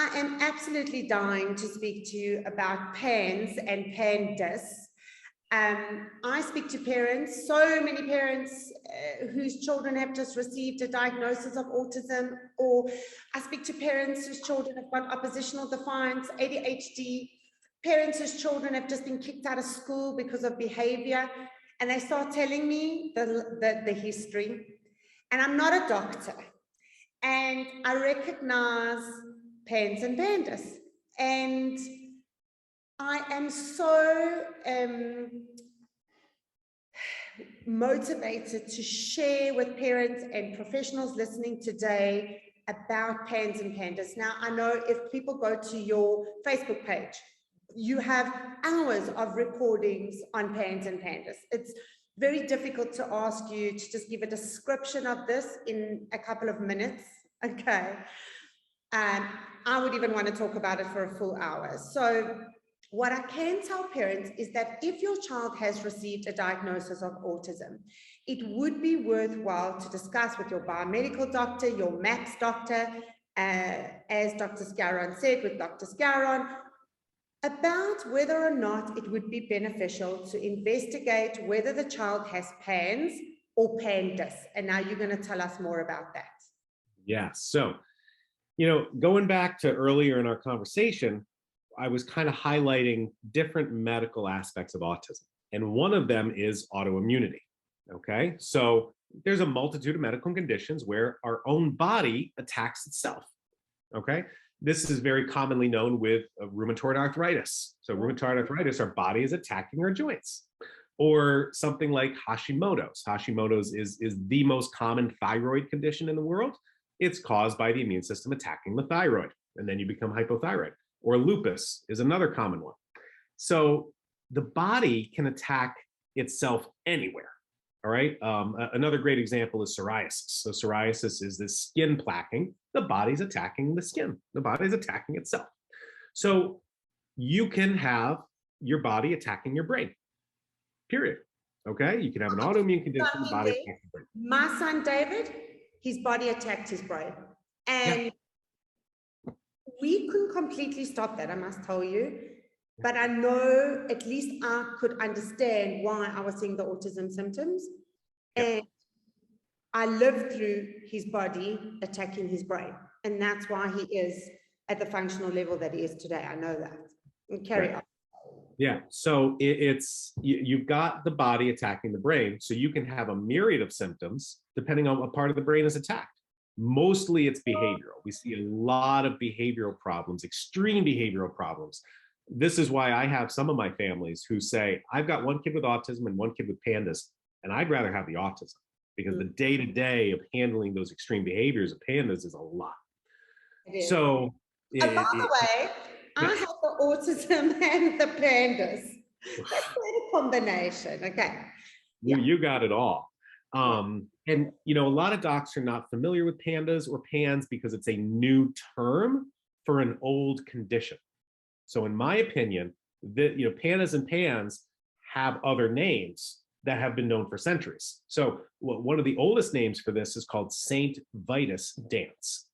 I am absolutely dying to speak to you about PANS and Pandas. I speak to parents, so many parents whose children have just received a diagnosis of autism, or I speak to parents whose children have got oppositional defiance, ADHD, parents whose children have just been kicked out of school because of behavior, and they start telling me the history. And I'm not a doctor, and I recognize PANS and Pandas, and I am so motivated to share with parents and professionals listening today about PANS and Pandas. Now, I know if people go to your Facebook page, you have hours of recordings on PANS and Pandas. It's very difficult to ask you to just give a description of this in a couple of minutes, okay? I would even want to talk about it for a full hour. So what I can tell parents is that if your child has received a diagnosis of autism, it would be worthwhile to discuss with your biomedical doctor, your MAPS doctor, as Dr. Skowron said, with Dr. Skowron, about whether or not it would be beneficial to investigate whether the child has PANS or Pandas. And now you're going to tell us more about that. Yeah, so, going back to earlier in our conversation, I was kind of highlighting different medical aspects of autism. And one of them is autoimmunity, okay? So there's a multitude of medical conditions where our own body attacks itself, okay? This is very commonly known with rheumatoid arthritis. So rheumatoid arthritis, our body is attacking our joints. Or something like Hashimoto's. Hashimoto's is the most common thyroid condition in the world. It's caused by the immune system attacking the thyroid, and then you become hypothyroid. Or lupus is another common one. So the body can attack itself anywhere, all right? Another great example is psoriasis. So psoriasis is this skin plaquing. The body's attacking the skin. The body's attacking itself. So you can have your body attacking your brain, period, okay? You can have an autoimmune condition, the body attacking your brain. My son, David, his body attacked his brain. And yeah, we couldn't completely stop that, I must tell you, but I know at least I could understand why I was seeing the autism symptoms. And I lived through his body attacking his brain. And that's why he is at the functional level that he is today. I know that. And carry on. Yeah, so you've got the body attacking the brain, so you can have a myriad of symptoms depending on what part of the brain is attacked. Mostly it's behavioral. We see a lot of behavioral problems, extreme behavioral problems. This is why I have some of my families who say, I've got one kid with autism and one kid with Pandas, and I'd rather have the autism because the day-to-day of handling those extreme behaviors of Pandas is a lot. So, by the way, I have the autism and the Pandas. That's quite a combination, okay. You got it all. And a lot of docs are not familiar with Pandas or PANS because it's a new term for an old condition. So in my opinion, Pandas and PANS have other names that have been known for centuries. So one of the oldest names for this is called St. Vitus dance.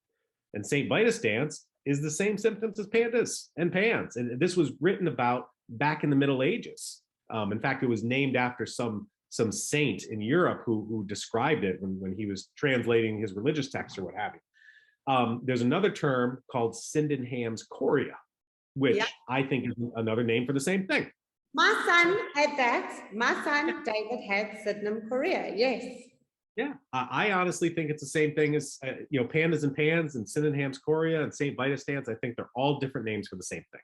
And St. Vitus dance is the same symptoms as Pandas and PANS. And this was written about back in the Middle Ages. In fact, it was named after some saint in Europe who described it when he was translating his religious texts or what have you. There's another term called Sydenham's chorea, which I think is another name for the same thing. My son had that. My son, David, had Sydenham chorea, yes. Yeah, I honestly think it's the same thing as, Pandas and PANS and Sydenham's chorea and St. Vitus dance. I think they're all different names for the same thing.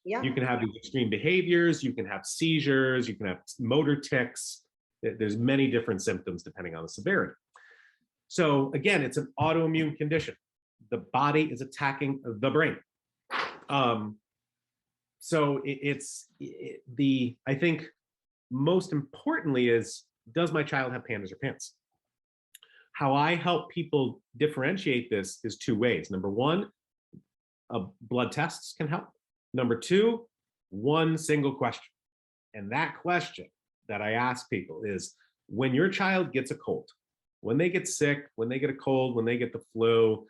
Yeah. You can have these extreme behaviors, you can have seizures, you can have motor tics. There's many different symptoms depending on the severity. So again, it's an autoimmune condition. The body is attacking the brain. So I think most importantly is, does my child have Pandas or PANS? How I help people differentiate this is two ways. Number one, blood tests can help. Number two, one single question. And that question that I ask people is, when your child gets a cold, when they get sick, when they get a cold, when they get the flu,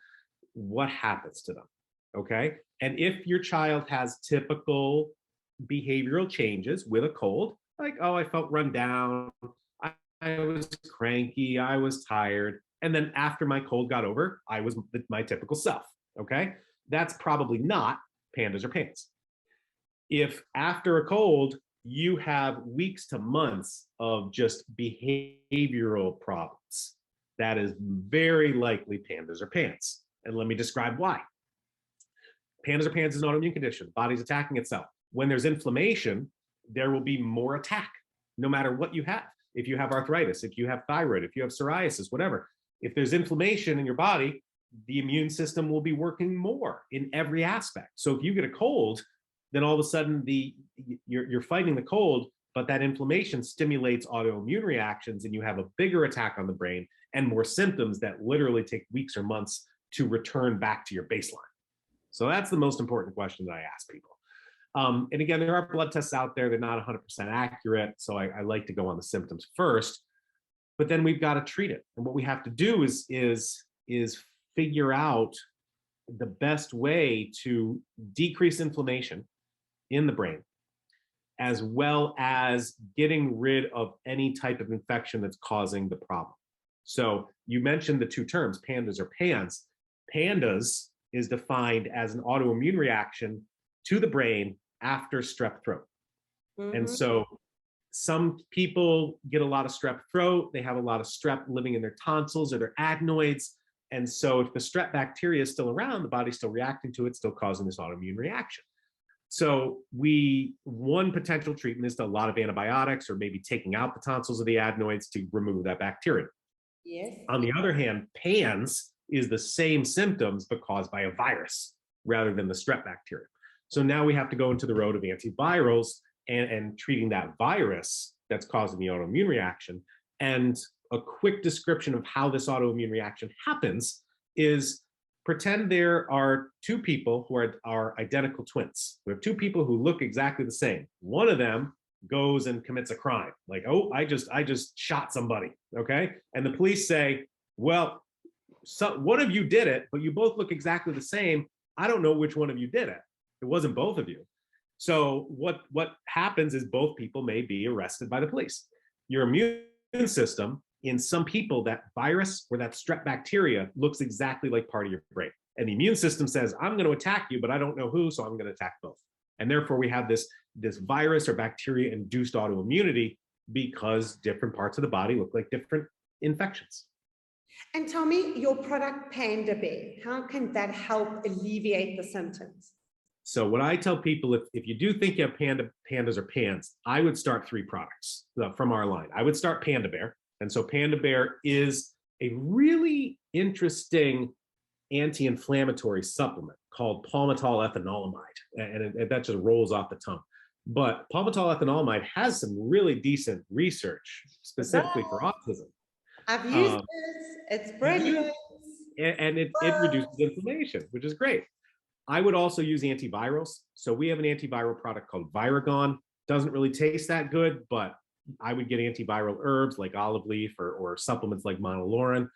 what happens to them? okay? And if your child has typical behavioral changes with a cold, like, oh, I felt run down, I was cranky, I was tired, and then after my cold got over, I was my typical self, okay? That's probably not pandas or pants. If after a cold, you have weeks to months of just behavioral problems, that is very likely pandas or pants. And let me describe why. Pandas or pants is an autoimmune condition. The body's attacking itself. When there's inflammation, there will be more attack, no matter what you have. If you have arthritis, if you have thyroid, if you have psoriasis, whatever, if there's inflammation in your body, the immune system will be working more in every aspect. So if you get a cold, then all of a sudden you're fighting the cold, but that inflammation stimulates autoimmune reactions and you have a bigger attack on the brain and more symptoms that literally take weeks or months to return back to your baseline. So that's the most important question that I ask people. And again, there are blood tests out there. They're not 100% accurate. So I like to go on the symptoms first, but then we've got to treat it. And what we have to do is figure out the best way to decrease inflammation in the brain, as well as getting rid of any type of infection that's causing the problem. So you mentioned the two terms, pandas or pans. Pandas is defined as an autoimmune reaction to the brain after strep throat. And so some people get a lot of strep throat, they have a lot of strep living in their tonsils or their adenoids. And so if the strep bacteria is still around, the body's still reacting to it, still causing this autoimmune reaction. So one potential treatment is to a lot of antibiotics or maybe taking out the tonsils of the adenoids to remove that bacteria. Yes. On the other hand, PANS is the same symptoms, but caused by a virus rather than the strep bacteria. So now we have to go into the road of antivirals and treating that virus that's causing the autoimmune reaction. And a quick description of how this autoimmune reaction happens is pretend there are two people who are identical twins. We have two people who look exactly the same. One of them goes and commits a crime, like, oh, I just shot somebody, okay? And the police say, well, one of you did it, but you both look exactly the same. I don't know which one of you did it. It wasn't both of you. So what happens is both people may be arrested by the police. Your immune system, in some people, that virus or that strep bacteria looks exactly like part of your brain. And the immune system says, I'm going to attack you, but I don't know who, so I'm going to attack both. And therefore we have this virus or bacteria induced autoimmunity because different parts of the body look like different infections. And tell me, your product Panda Bear, how can that help alleviate the symptoms? So what I tell people, if you do think you have pandas or pants, I would start 3 products from our line. I would start Panda Bear. And so Panda Bear is a really interesting anti-inflammatory supplement called palmital ethanolamide. And that just rolls off the tongue. But palmital ethanolamide has some really decent research specifically for autism. I've used this, it's brilliant. And it reduces inflammation, which is great. I would also use antivirals. So we have an antiviral product called Viragon. Doesn't really taste that good, but I would get antiviral herbs like olive leaf or supplements like monolaurin.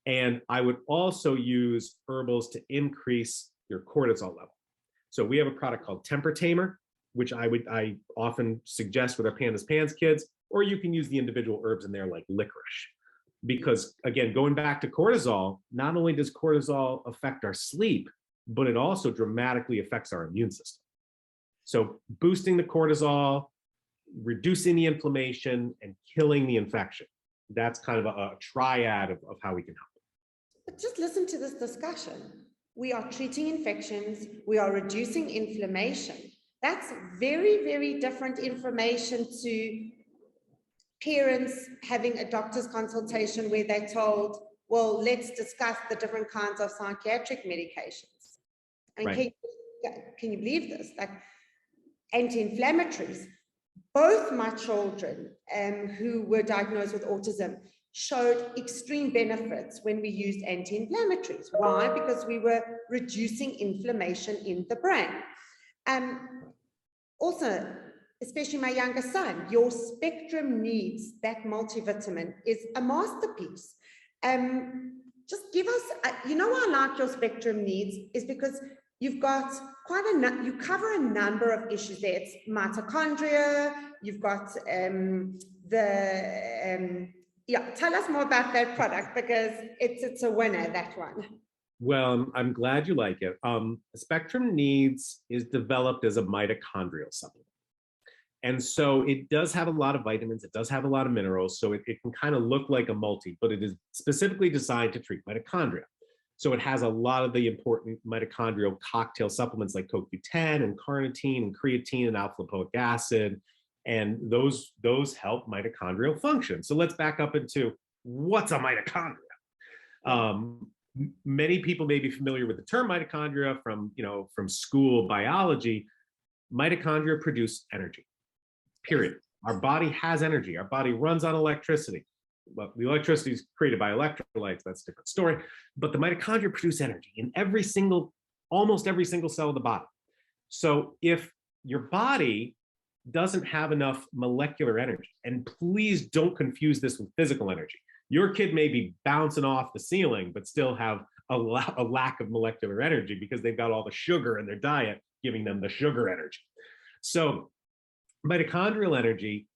And I would also use herbals to increase your cortisol level. So we have a product called Temper Tamer, which I often suggest with our Pandas Pans kids, or you can use the individual herbs in there like licorice. Because again, going back to cortisol, not only does cortisol affect our sleep, but it also dramatically affects our immune system. So boosting the cortisol, reducing the inflammation, and killing the infection. That's kind of a triad of how we can help. But just listen to this discussion. We are treating infections, we are reducing inflammation. That's very, very different information to parents having a doctor's consultation where they're told, well, let's discuss the different kinds of psychiatric medications. I mean, Right. can you believe this? Like anti-inflammatories, both my children who were diagnosed with autism showed extreme benefits when we used anti-inflammatories. Why? Because we were reducing inflammation in the brain. Also, especially my younger son, your Spectrum Needs, that multivitamin is a masterpiece. Just give us, you know why I like your Spectrum Needs is because you've got you cover a number of issues there. It's mitochondria, you've got yeah, tell us more about that product, because it's a winner, that one. Well, I'm glad you like it. Spectrum Needs is developed as a mitochondrial supplement. And so it does have a lot of vitamins, it does have a lot of minerals, so it can kind of look like a multi, but it is specifically designed to treat mitochondria. So it has a lot of the important mitochondrial cocktail supplements like CoQ10 and carnitine and creatine and alpha lipoic acid, and those help mitochondrial function. So let's back up into what's a mitochondria. Many people may be familiar with the term mitochondria from school biology. Mitochondria produce energy. Period. Our body has energy. Our body runs on electricity. Well, the electricity is created by electrolytes. That's a different story. But the mitochondria produce energy in almost every single cell of the body. So if your body doesn't have enough molecular energy, and please don't confuse this with physical energy. Your kid may be bouncing off the ceiling, but still have a lack of molecular energy because they've got all the sugar in their diet giving them the sugar energy. So mitochondrial energy,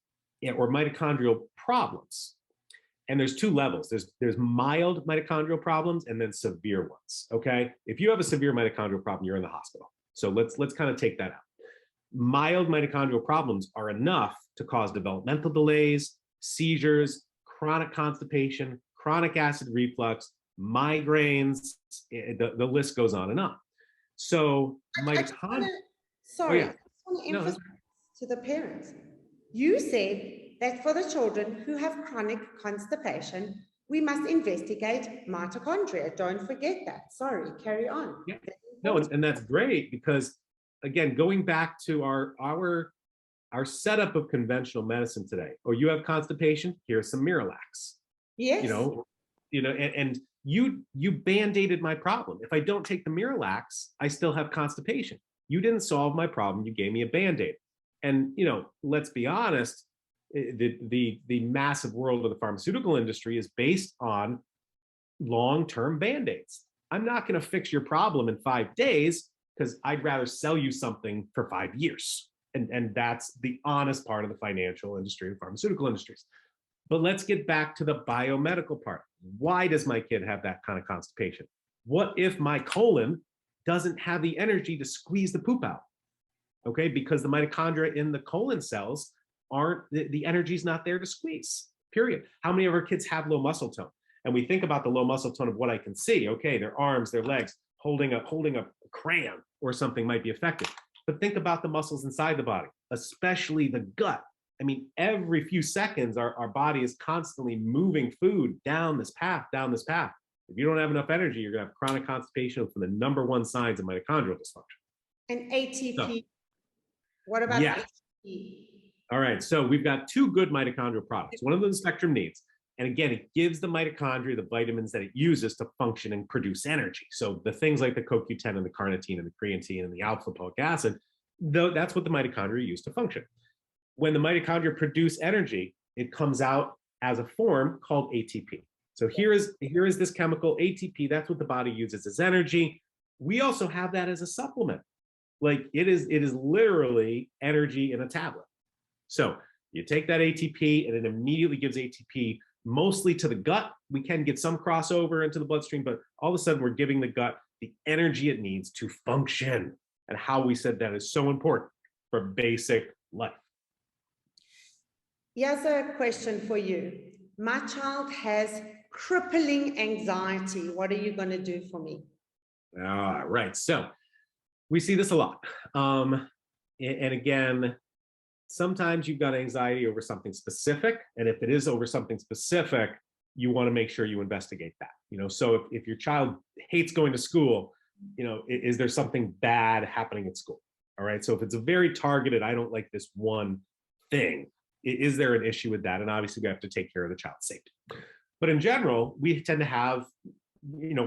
or mitochondrial problems, and there's two levels. There's mild mitochondrial problems and then severe ones, okay? If you have a severe mitochondrial problem, you're in the hospital. So let's kind of take that out. Mild mitochondrial problems are enough to cause developmental delays, seizures, chronic constipation, chronic acid reflux, migraines, the list goes on and on. So mitochondria. Sorry, I just want to emphasize to the parents. You said that for the children who have chronic constipation, we must investigate mitochondria. Don't forget that. Sorry, carry on. Yeah. No, and that's great, because again, going back to our setup of conventional medicine today. Oh, you have constipation? Here's some Miralax. Yes. And you band-aided my problem. If I don't take the Miralax, I still have constipation. You didn't solve my problem. You gave me a band-aid. And let's be honest, the massive world of the pharmaceutical industry is based on long-term band-aids. I'm not going to fix your problem in 5 days, because I'd rather sell you something for 5 years. And that's the honest part of the financial industry and pharmaceutical industries. But let's get back to the biomedical part. Why does my kid have that kind of constipation? What if my colon doesn't have the energy to squeeze the poop out? Okay, because the mitochondria in the colon cells the energy's not there to squeeze, period. How many of our kids have low muscle tone? And we think about the low muscle tone of what I can see. Okay, their arms, their legs, holding a crayon or something might be affected. But think about the muscles inside the body, especially the gut. I mean, every few seconds, our body is constantly moving food down this path, down this path. If you don't have enough energy, you're going to have chronic constipation from the #1 signs of mitochondrial dysfunction. And ATP. So, what about ATP? All right, so we've got two good mitochondrial products. One of them is Spectrum Needs. And again, it gives the mitochondria the vitamins that it uses to function and produce energy. So the things like the CoQ10 and the carnitine and the creatine and the alpha lipoic acid, that's what the mitochondria use to function. When the mitochondria produce energy, it comes out as a form called ATP. So here is this chemical ATP. That's what the body uses as energy. We also have that as a supplement. Like it is literally energy in a tablet. So you take that ATP and it immediately gives ATP mostly to the gut. We can get some crossover into the bloodstream, but all of a sudden we're giving the gut the energy it needs to function. And how we said that is so important for basic life. Here's a question for you. My child has crippling anxiety. What are you going to do for me? All right. So we see this a lot. And again, sometimes you've got anxiety over something specific. And if it is over something specific, you want to make sure you investigate that. So if your child hates going to school, is there something bad happening at school? All right. So if it's a very targeted, I don't like this one thing, is there an issue with that? And obviously we have to take care of the child's safety. But in general, we tend to have,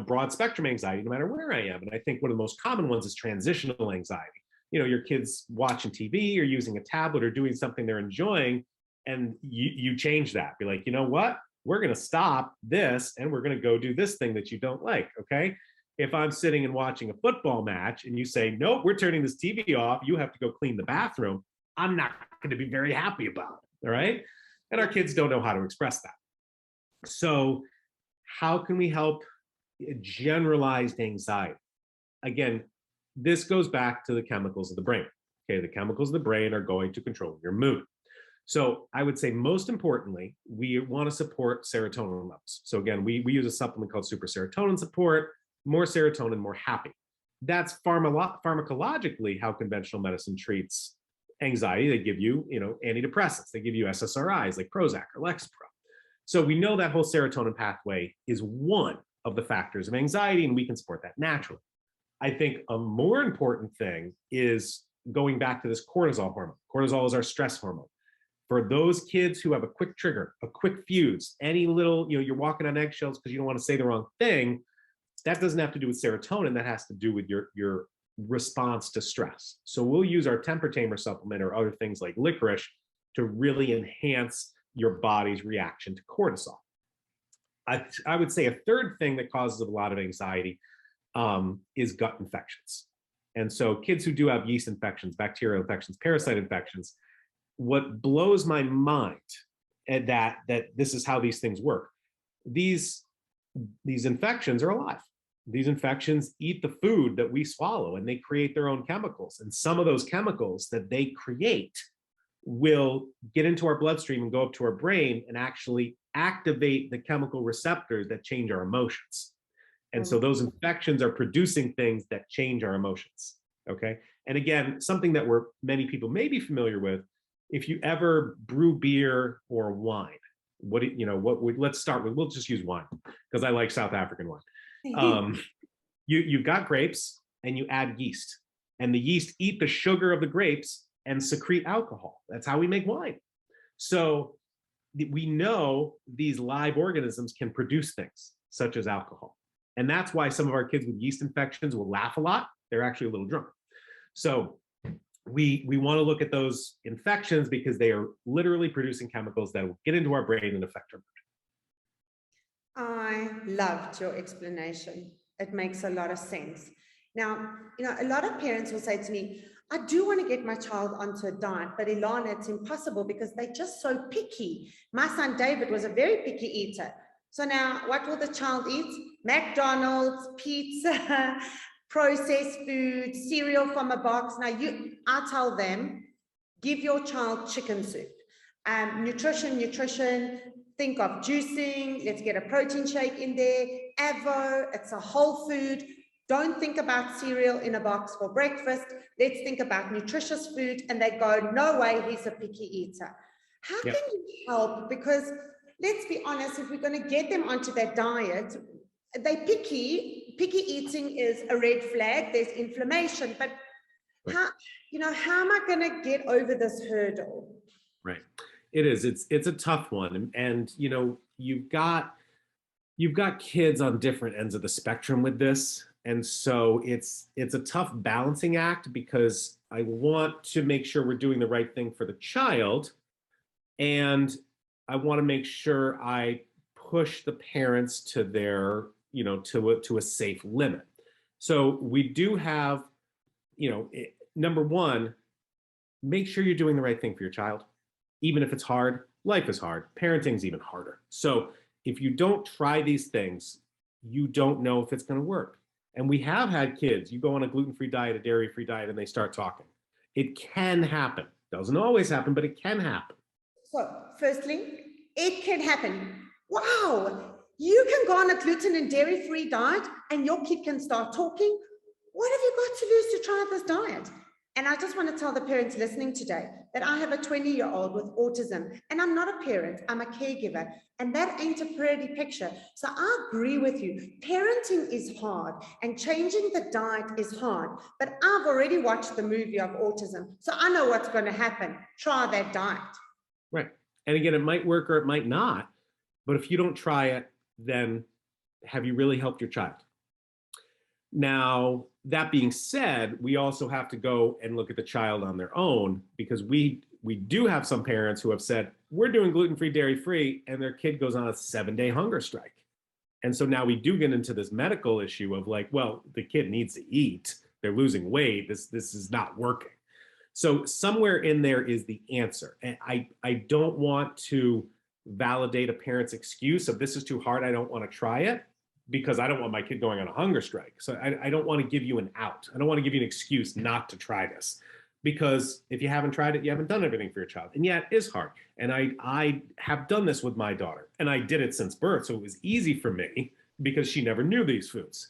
broad spectrum anxiety no matter where I am. And I think one of the most common ones is transitional anxiety. Your kids watching TV or using a tablet or doing something they're enjoying, and you change that. Be like, you know what? We're going to stop this and we're going to go do this thing that you don't like. Okay. If I'm sitting and watching a football match and you say, nope, we're turning this TV off, you have to go clean the bathroom, I'm not going to be very happy about it. All right. And our kids don't know how to express that. So, how can we help generalized anxiety? Again, this goes back to the chemicals of the brain. Okay, the chemicals of the brain are going to control your mood. So I would say most importantly, we want to support serotonin levels. So again, we use a supplement called super serotonin support, more serotonin, more happy. That's pharmacologically how conventional medicine treats anxiety. They give you, antidepressants. They give you SSRIs like Prozac or Lexapro. So we know that whole serotonin pathway is one of the factors of anxiety, and we can support that naturally. I think a more important thing is going back to this cortisol hormone. Cortisol is our stress hormone. For those kids who have a quick trigger, a quick fuse, any little, you're walking on eggshells because you don't want to say the wrong thing, that doesn't have to do with serotonin. That has to do with your response to stress. So we'll use our temper tamer supplement or other things like licorice to really enhance your body's reaction to cortisol. I would say a third thing that causes a lot of anxiety is gut infections. And so kids who do have yeast infections, bacterial infections, parasite infections, what blows my mind at that this is how these things work. These infections are alive. These infections eat the food that we swallow, and they create their own chemicals. And some of those chemicals that they create will get into our bloodstream and go up to our brain and actually activate the chemical receptors that change our emotions. And so those infections are producing things that change our emotions. Okay. And again, something that many people may be familiar with, if you ever brew beer or wine, let's start with, we'll just use wine because I like South African wine. You've got grapes and you add yeast, and the yeast eat the sugar of the grapes and secrete alcohol. That's how we make wine. So we know these live organisms can produce things such as alcohol. And that's why some of our kids with yeast infections will laugh a lot. They're actually a little drunk. So we want to look at those infections because they are literally producing chemicals that will get into our brain and affect our mood. I loved your explanation. It makes a lot of sense. Now, a lot of parents will say to me, I do want to get my child onto a diet, but Ilana, it's impossible because they're just so picky. My son David was a very picky eater. So now what will the child eat? McDonald's, pizza, processed food, cereal from a box. Now I tell them, give your child chicken soup. Nutrition, think of juicing. Let's get a protein shake in there. Avo, it's a whole food. Don't think about cereal in a box for breakfast. Let's think about nutritious food. And they go, no way, he's a picky eater. How can you help? Because let's be honest, if we're going to get them onto that diet, they're picky. Picky eating is a red flag. There's inflammation. But how am I going to get over this hurdle? Right. It is. It's a tough one. And you've got kids on different ends of the spectrum with this. And so it's a tough balancing act because I want to make sure we're doing the right thing for the child. And I want to make sure I push the parents to their, to a safe limit. So we do have, number one, make sure you're doing the right thing for your child. Even if it's hard, life is hard. Parenting's even harder. So if you don't try these things, you don't know if it's going to work. And we have had kids, you go on a gluten-free diet, a dairy-free diet, and they start talking. It can happen. Doesn't always happen, but it can happen. So firstly, it can happen. Wow, you can go on a gluten and dairy-free diet and your kid can start talking. What have you got to lose to try this diet? And I just want to tell the parents listening today that I have a 20-year-old with autism, and I'm not a parent, I'm a caregiver, and that ain't a pretty picture. So I agree with you. Parenting is hard, and changing the diet is hard, but I've already watched the movie of autism, so I know what's going to happen. Try that diet. Right. And again, it might work or it might not, but if you don't try it, then have you really helped your child? Now, that being said, we also have to go and look at the child on their own, because we do have some parents who have said, we're doing gluten-free, dairy-free, and their kid goes on a 7-day hunger strike. And so now we do get into this medical issue of like, well, the kid needs to eat. They're losing weight. This is not working. So somewhere in there is the answer. And I don't want to validate a parent's excuse of this is too hard, I don't want to try it, because I don't want my kid going on a hunger strike. So I don't want to give you an out. I don't want to give you an excuse not to try this. Because if you haven't tried it, you haven't done everything for your child. And yeah, it is hard. And I have done this with my daughter, and I did it since birth. So it was easy for me because she never knew these foods.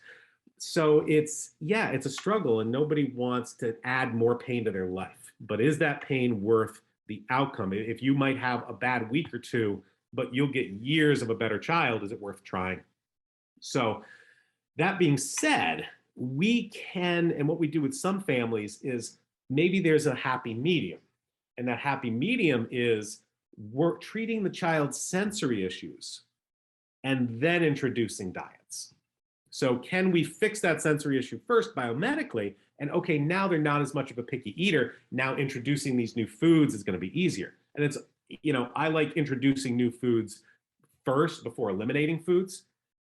So it's a struggle, and nobody wants to add more pain to their life. But is that pain worth the outcome? If you might have a bad week or two, but you'll get years of a better child, is it worth trying? So that being said, we can, and what we do with some families is maybe there's a happy medium. And that happy medium is we're treating the child's sensory issues and then introducing diets. So can we fix that sensory issue first biomedically? And okay, now they're not as much of a picky eater. Now introducing these new foods is going to be easier. And it's, I like introducing new foods first before eliminating foods,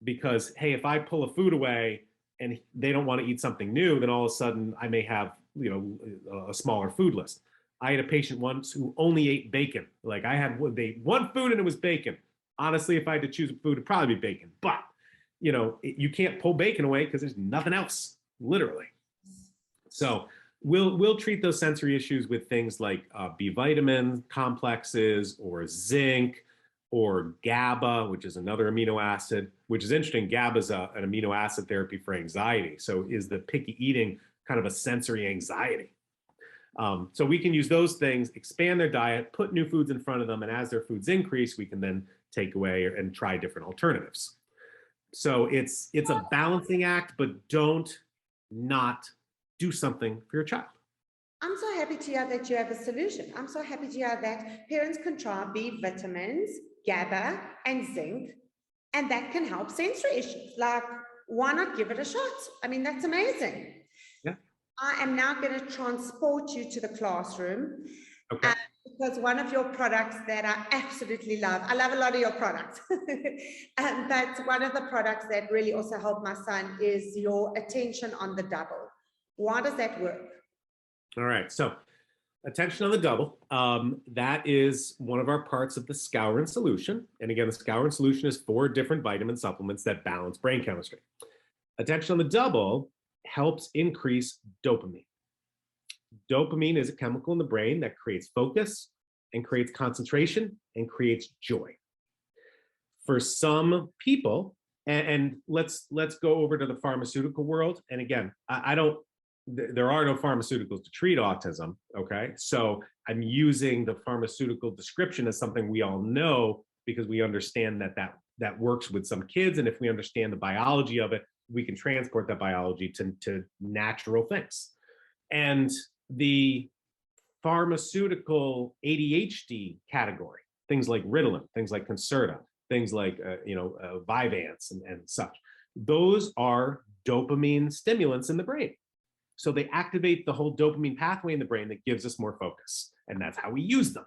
because hey, if I pull a food away and they don't want to eat something new, then all of a sudden I may have, a smaller food list. I had a patient once who only ate bacon. Like I had one food and it was bacon. Honestly, if I had to choose a food, it'd probably be bacon. But, you can't pull bacon away because there's nothing else, literally. So we'll treat those sensory issues with things like B vitamin complexes or zinc or GABA, which is another amino acid, which is interesting. GABA is an amino acid therapy for anxiety. So is the picky eating kind of a sensory anxiety? So we can use those things, expand their diet, put new foods in front of them, and as their foods increase, we can then take away and try different alternatives. So it's a balancing act, but don't not do something for your child. I'm so happy to hear that you have a solution. I'm so happy to hear that parents can try B vitamins, GABA, and zinc, and that can help sensory issues. Like, why not give it a shot? I mean, that's amazing. Yeah. I am now going to transport you to the classroom. Okay. Because one of your products that I absolutely love, I love a lot of your products, but one of the products that really also helped my son is your attention on the double. Why does that work? All right. So attention on the double, that is one of our parts of the Skowron solution. And again, the Skowron solution is 4 different vitamin supplements that balance brain chemistry. Attention on the double helps increase dopamine. Dopamine is a chemical in the brain that creates focus and creates concentration and creates joy. For some people, and let's go over to the pharmaceutical world. And again, there are no pharmaceuticals to treat autism, okay? So I'm using the pharmaceutical description as something we all know because we understand that works with some kids. And if we understand the biology of it, we can transport that biology to natural things. And the pharmaceutical ADHD category, things like Ritalin, things like Concerta, things like Vyvanse and such, those are dopamine stimulants in the brain. So they activate the whole dopamine pathway in the brain that gives us more focus, and that's how we use them.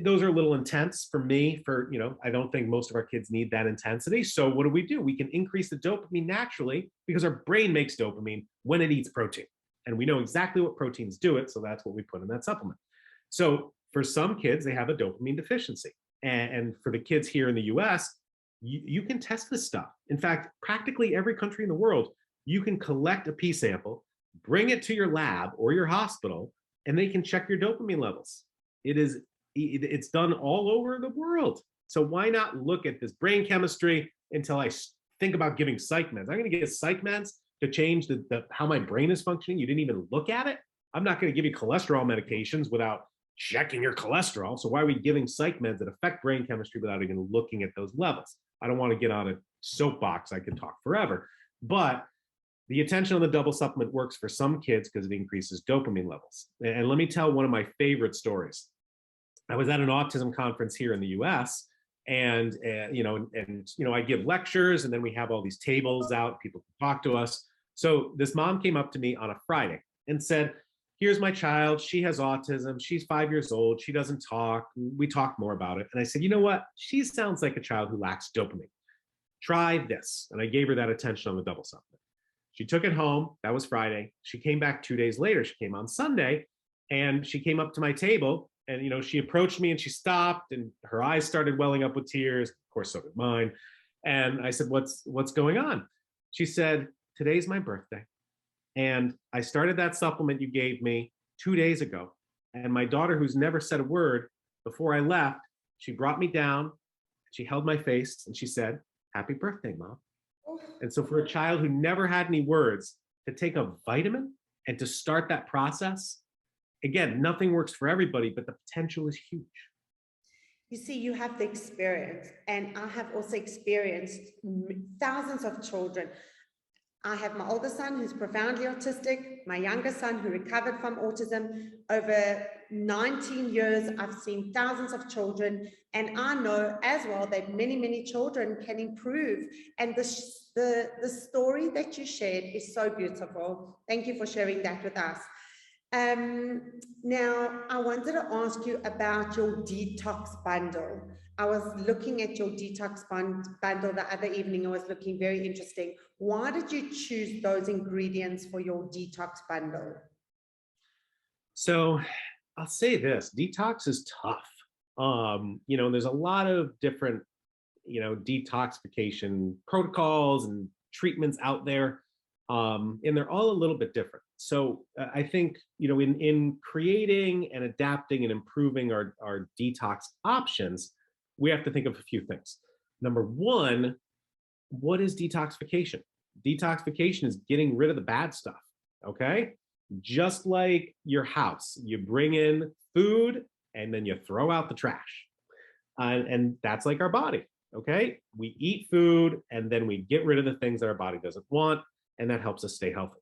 Those are a little intense for me. I don't think most of our kids need that intensity. So what do? We can increase the dopamine naturally because our brain makes dopamine when it eats protein. And we know exactly what proteins do it, so that's what we put in that supplement. So for some kids, they have a dopamine deficiency. And for the kids here in the US, you can test this stuff. In fact, practically every country in the world, you can collect a pee sample, bring it to your lab or your hospital, and they can check your dopamine levels. It's done all over the world. So why not look at this brain chemistry until I think about giving psych meds? I'm going to get psych meds to change how my brain is functioning. You didn't even look at it. I'm not going to give you cholesterol medications without checking your cholesterol. So why are we giving psych meds that affect brain chemistry without even looking at those levels? I don't want to get on a soapbox. I can talk forever. But the attention on the double supplement works for some kids because it increases dopamine levels. And let me tell one of my favorite stories. I was at an autism conference here in the US, and I give lectures, and then we have all these tables out, people can talk to us. So this mom came up to me on a Friday and said, here's my child, she has autism, she's 5 years old, she doesn't talk, we talked more about it. And I said, you know what, she sounds like a child who lacks dopamine. try this. And I gave her that attention on the double supplement. She took it home. That was Friday. She came back 2 days later. She came on Sunday, and she came up to my table, and she approached me and she stopped, and her eyes started welling up with tears. Of course, so did mine. And I said, what's going on? She said, today's my birthday. And I started that supplement you gave me 2 days ago. And my daughter, who's never said a word, before I left, she brought me down, she held my face, and she said, happy birthday, Mom. And so for a child who never had any words, to take a vitamin and to start that process, again, nothing works for everybody, but the potential is huge. You see, you have the experience, and I have also experienced thousands of children. I have my older son who's profoundly autistic, my younger son who recovered from autism. Over 19 years, I've seen thousands of children, and I know as well that many, many children can improve. And the story that you shared is so beautiful. Thank you for sharing that with us. Now, I wanted to ask you about your detox bundle. I was looking at your detox bundle the other evening. It was looking very interesting. Why did you choose those ingredients for your detox bundle? So I'll say this, detox is tough. There's a lot of different, detoxification protocols and treatments out there. And they're all a little bit different. So I think, in creating and adapting and improving our detox options, we have to think of a few things. Number one, what is detoxification? Detoxification is getting rid of the bad stuff, okay? Just like your house, you bring in food and then you throw out the trash. And that's like our body, okay? We eat food and then we get rid of the things that our body doesn't want, and that helps us stay healthy.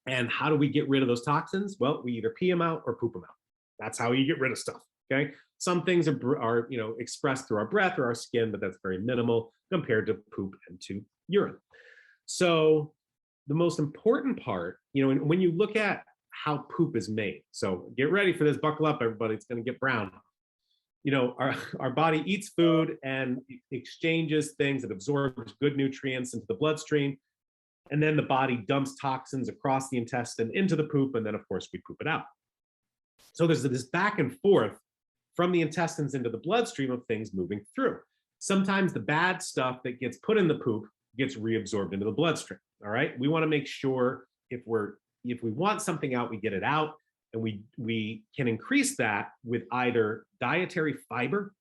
And how do we get rid of those toxins? Well, we either pee them out or poop them out. That's how you get rid of stuff, okay? Some things are expressed through our breath or our skin, but that's very minimal compared to poop and to urine. So the most important part, when you look at how poop is made, so get ready for this, buckle up, everybody, it's gonna get brown. Our body eats food and exchanges things, it absorbs good nutrients into the bloodstream, and then the body dumps toxins across the intestine into the poop, and then of course we poop it out. So there's this back and forth from the intestines into the bloodstream of things moving through. Sometimes the bad stuff that gets put in the poop gets reabsorbed into the bloodstream, all right? We wanna make sure if we want something out, we get it out, and we can increase that with either dietary fiber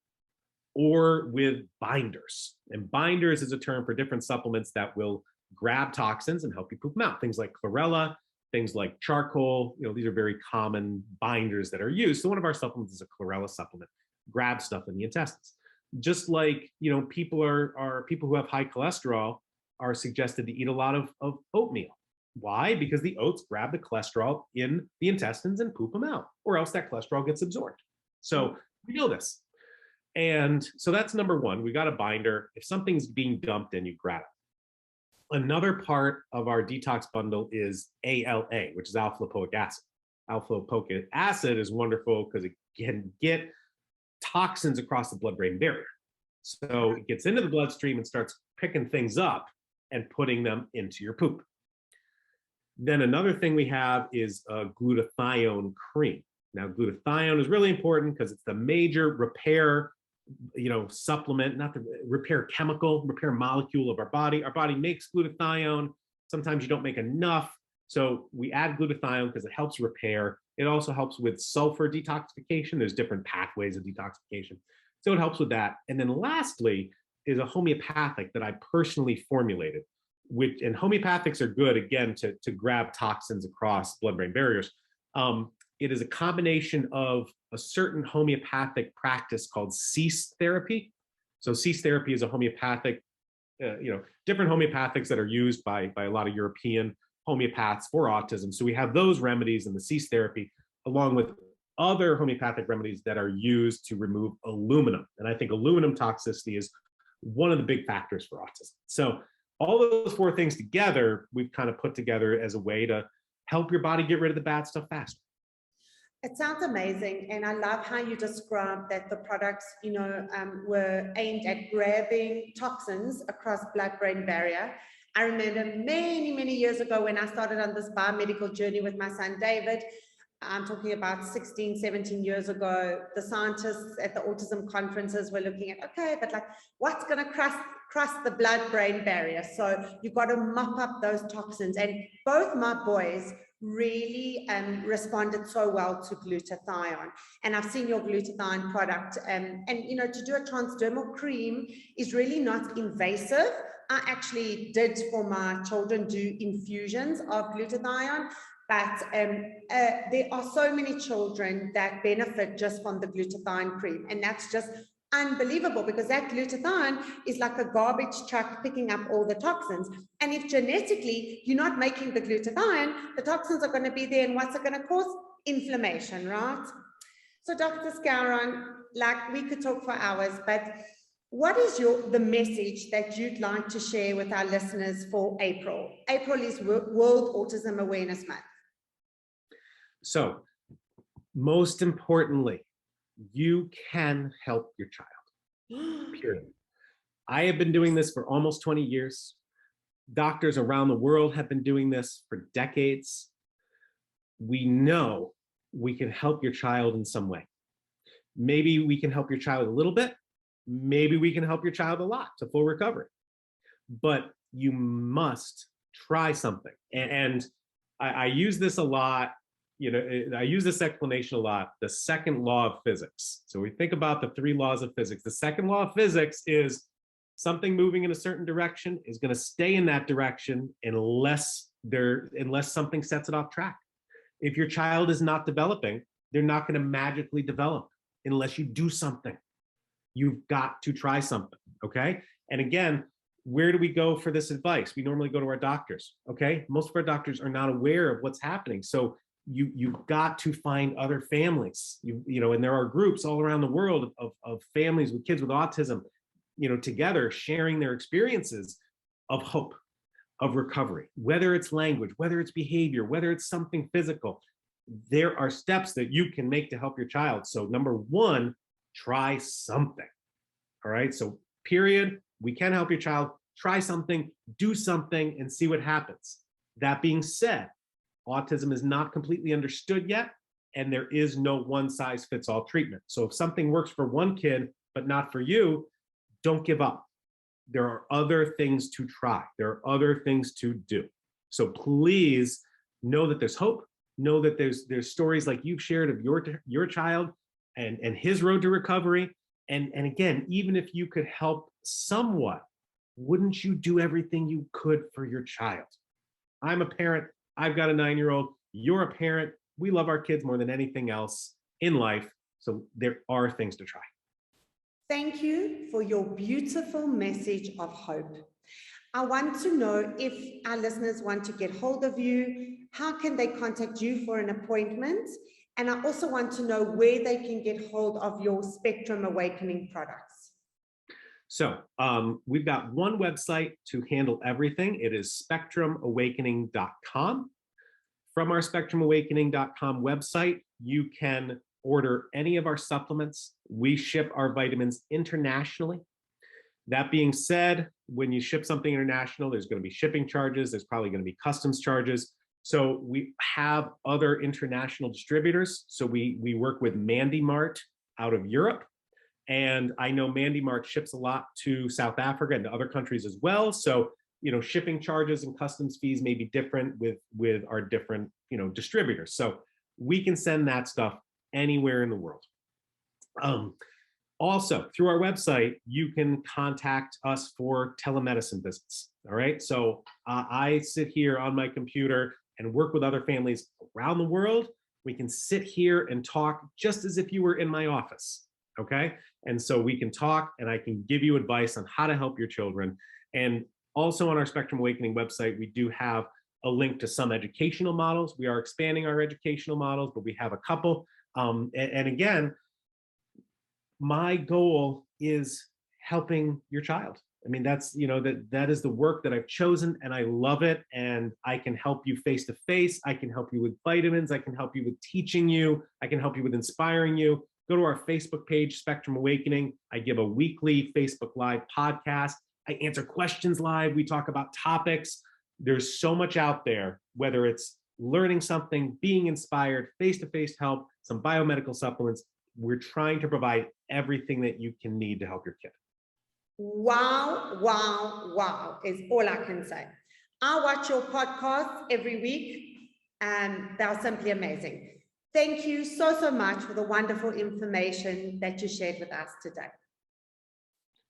or with binders. And binders is a term for different supplements that will grab toxins and help you poop them out. Things like chlorella, things like charcoal, these are very common binders that are used. So one of our supplements is a chlorella supplement, grab stuff in the intestines. Just like, people who have high cholesterol are suggested to eat a lot of oatmeal. Why? Because the oats grab the cholesterol in the intestines and poop them out, or else that cholesterol gets absorbed. So we know this. And so that's number one, we got a binder. If something's being dumped in, you grab it. Another part of our detox bundle is ALA, which is alpha lipoic acid. Alpha lipoic acid is wonderful because it can get toxins across the blood-brain barrier. So it gets into the bloodstream and starts picking things up and putting them into your poop. Then another thing we have is glutathione cream. Now, glutathione is really important because it's the major repair supplement, not the repair chemical, repair molecule of our body. Our body makes glutathione. Sometimes you don't make enough. So we add glutathione because it helps repair. It also helps with sulfur detoxification. There's different pathways of detoxification. So it helps with that. And then lastly is a homeopathic that I personally formulated, and homeopathics are good, again, to grab toxins across blood-brain barriers. It is a combination of a certain homeopathic practice called cease therapy. So cease therapy is a homeopathic, different homeopathics that are used by a lot of European homeopaths for autism. So we have those remedies in the cease therapy, along with other homeopathic remedies that are used to remove aluminum. And I think aluminum toxicity is one of the big factors for autism. So all those four things together, we've kind of put together as a way to help your body get rid of the bad stuff faster. It sounds amazing, and I love how you described that the products, were aimed at grabbing toxins across blood-brain barrier. I remember many, many years ago when I started on this biomedical journey with my son David. I'm talking about 16, 17 years ago. The scientists at the autism conferences were looking at, okay, but like, what's going to cross the blood-brain barrier? So you've got to mop up those toxins. And both my boys really responded so well to glutathione. And I've seen your glutathione product. And to do a transdermal cream is really not invasive. I actually did, for my children, do infusions of glutathione. But there are so many children that benefit just from the glutathione cream. And that's just unbelievable, because that glutathione is like a garbage truck picking up all the toxins. And if genetically you're not making the glutathione, the toxins are going to be there. And what's it going to cause? Inflammation, right? So Dr. Skowron, like, we could talk for hours, but what is the message that you'd like to share with our listeners for April? April is World Autism Awareness Month. So, most importantly, you can help your child, period. I have been doing this for almost 20 years. Doctors around the world have been doing this for decades. We know we can help your child in some way. Maybe we can help your child a little bit. Maybe we can help your child a lot to full recovery. But you must try something. And I use this a lot. I use this explanation a lot, the second law of physics. So we think about the 3 laws of physics. The second law of physics is something moving in a certain direction is going to stay in that direction unless something sets it off track. If your child is not developing, they're not going to magically develop unless you do something. You've got to try something, okay? And again, where do we go for this advice? We normally go to our doctors, okay? Most of our doctors are not aware of what's happening. So you've got to find other families, and there are groups all around the world of families with kids with autism, together sharing their experiences of hope, of recovery, whether it's language, whether it's behavior, whether it's something physical. There are steps that you can make to help your child. So number 1, try something. All right. So period, we can help your child. Try something, do something, and see what happens. That being said, autism is not completely understood yet, and there is no one-size-fits-all treatment. So if something works for one kid, but not for you, don't give up. There are other things to try. There are other things to do. So please know that there's hope. Know that there's stories like you've shared of your child and his road to recovery. And again, even if you could help somewhat, wouldn't you do everything you could for your child? I'm a parent. I've got a 9-year-old. You're a parent. We love our kids more than anything else in life. So there are things to try. Thank you for your beautiful message of hope. I want to know, if our listeners want to get hold of you, how can they contact you for an appointment? And I also want to know where they can get hold of your Spectrum Awakening products. So we've got one website to handle everything. It is spectrumawakening.com. From our spectrumawakening.com website, you can order any of our supplements. We ship our vitamins internationally. That being said, when you ship something international, there's going to be shipping charges. There's probably going to be customs charges. So we have other international distributors. So we work with Mandy Mart out of Europe. And I know Mandy Mart ships a lot to South Africa and to other countries as well. So, shipping charges and customs fees may be different with our different, distributors. So we can send that stuff anywhere in the world. Also, through our website, you can contact us for telemedicine visits. All right. So I sit here on my computer and work with other families around the world. We can sit here and talk just as if you were in my office. Okay. And so we can talk and I can give you advice on how to help your children. And also on our Spectrum Awakening website, we do have a link to some educational models. We are expanding our educational models, but we have a couple. And again, my goal is helping your child I mean, that's, that is the work that I've chosen, and I love it. And I can help you face to face. I can help you with vitamins. I can help you with teaching you. I can help you with inspiring you. Go to our Facebook page, Spectrum Awakening. I give a weekly Facebook Live podcast. I answer questions live. We talk about topics. There's so much out there, whether it's learning something, being inspired, face-to-face help, some biomedical supplements. We're trying to provide everything that you can need to help your kid. Wow, wow, wow is all I can say. I watch your podcasts every week and they're simply amazing. Thank you so much for the wonderful information that you shared with us today.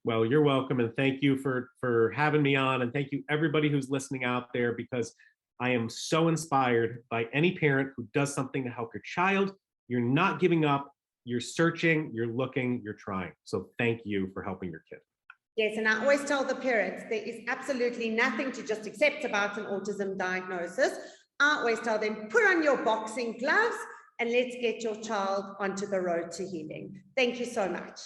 Well, you're welcome. And thank you for having me on. And thank you everybody who's listening out there, because I am so inspired by any parent who does something to help your child. You're not giving up. You're searching, you're looking, you're trying. So thank you for helping your kid. Yes, and I always tell the parents, there is absolutely nothing to just accept about an autism diagnosis. I always tell them, put on your boxing gloves and let's get your child onto the road to healing. Thank you so much.